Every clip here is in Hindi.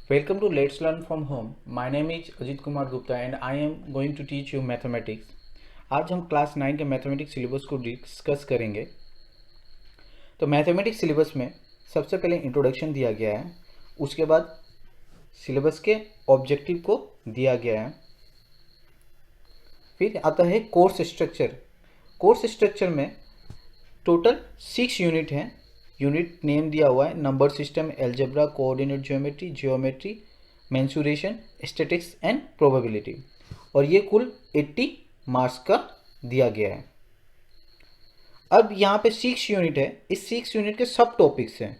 Welcome to Let's Learn from Home. My name is Ajit Kumar Gupta and I am going to teach you mathematics. आज हम क्लास 9 के मैथमेटिक्स सिलेबस को डिस्कस करेंगे। तो मैथमेटिक्स सिलेबस में सबसे पहले इंट्रोडक्शन दिया गया है, उसके बाद सिलेबस के ऑब्जेक्टिव को दिया गया है, फिर आता है कोर्स स्ट्रक्चर। कोर्स स्ट्रक्चर में टोटल 6 यूनिट हैं। यूनिट नेम दिया हुआ है number system, algebra, coordinate geometry, geometry, mensuration, statistics and probability, और ये कुल 80 मार्क्स का दिया गया है। अब यहाँ पे 6 यूनिट है, इस 6 यूनिट के सब टॉपिक्स हैं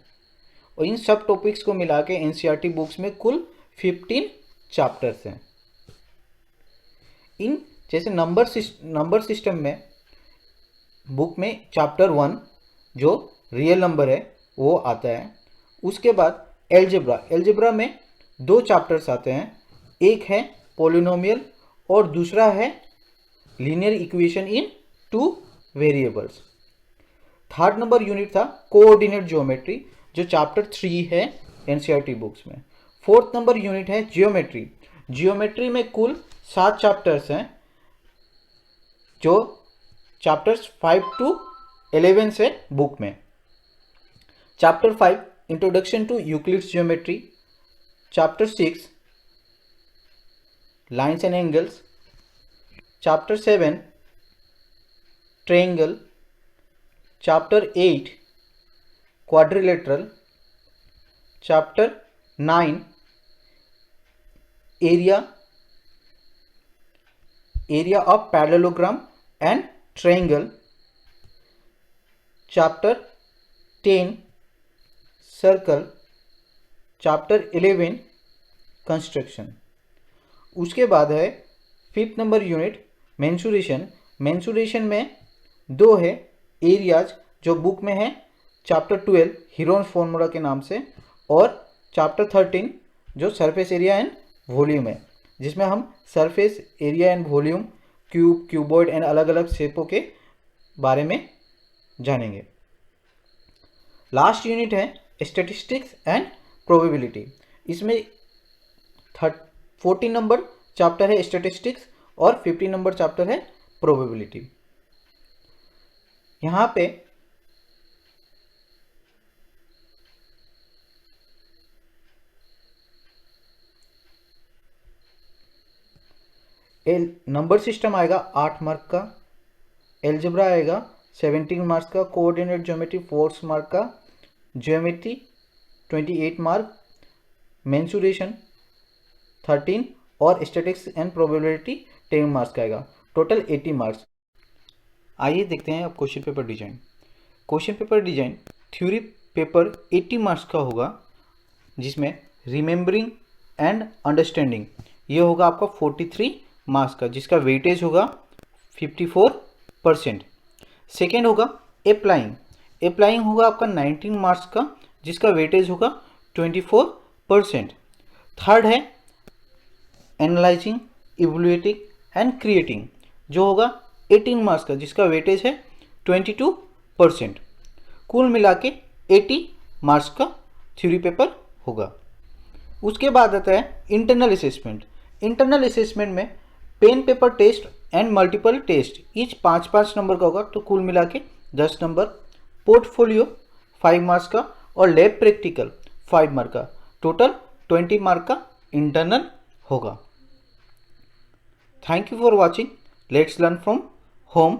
और इन सब टॉपिक्स को मिला के एनसीईआरटी बुक्स में कुल 15 चैप्टर्स हैं। इन जैसे नंबर सिस्टम में बुक में चैप्टर 1 जो रियल नंबर है वो आता है। उसके बाद एलजेब्रा में 2 चैप्टर्स आते हैं, एक है पॉलिनोमियल और दूसरा है linear equation in 2 variables. Third number unit था कोऑर्डिनेट ज्योमेट्री जो चैप्टर 3 है एनसीईआरटी बुक्स में। फोर्थ नंबर यूनिट है जियोमेट्री में कुल 7 चैप्टर्स हैं जो चैप्टर्स 5 to 11 से बुक में। Chapter 5 introduction to Euclid's geometry, chapter 6 lines and angles, chapter 7 triangle, chapter 8 quadrilateral, chapter 9 area of parallelogram and triangle, chapter 10 circle, chapter 11 construction. उसके बाद है 5th नंबर यूनिट मेंसुरेशन में 2 है एरियाज जो बुक में है, चैप्टर 12 हीरोन्स फॉर्मूला के नाम से, और चैप्टर 13 जो सरफेस एरिया एंड वॉल्यूम है जिसमें हम surface area and volume, cuboid and अलग अलग शेपों के बारे में जानेंगे। लास्ट यूनिट है स्टैटिस्टिक्स एंड प्रोबेबिलिटी। इसमें 14 नंबर चैप्टर है स्टैटिस्टिक्स और 15 नंबर चैप्टर है प्रोबेबिलिटी। यहाँ पे नंबर सिस्टम आएगा 8 मार्क का, एलजेब्रा आएगा 17 मार्क्स का, कोऑर्डिनेट ज्योमेट्री 4 मार्क का, ज्योमेट्री 28 मार्क, मेंसुरेशन 13 और स्टैटिस्टिक्स एंड प्रोबेबिलिटी 10 मार्क्स का आएगा, टोटल 80 मार्क्स। आइए देखते हैं अब question paper design. Question paper design theory paper 80 marks का होगा जिसमें रिमेंबरिंग एंड अंडरस्टैंडिंग ये होगा आपका 43 मार्क्स का जिसका वेटेज होगा 54%। सेकेंड होगा अप्लाइंग होगा आपका 19 मार्क्स का जिसका वेटेज होगा 24%। थर्ड है एनालाइजिंग, इवैल्यूएटिंग एंड क्रिएटिंग जो होगा 18 मार्क्स का जिसका वेटेज है 22%। कुल मिला के 80 मार्क्स का थ्योरी पेपर होगा। उसके बाद आता है इंटरनल असेसमेंट में pen paper test and multiple test each 5-5 number का होगा, तो कुल मिला के 10 नंबर। पोर्टफोलियो 5 मार्क्स का और लैब प्रैक्टिकल 5 मार्क का, टोटल 20 मार्क का इंटरनल होगा। Thank you for watching let's learn from home.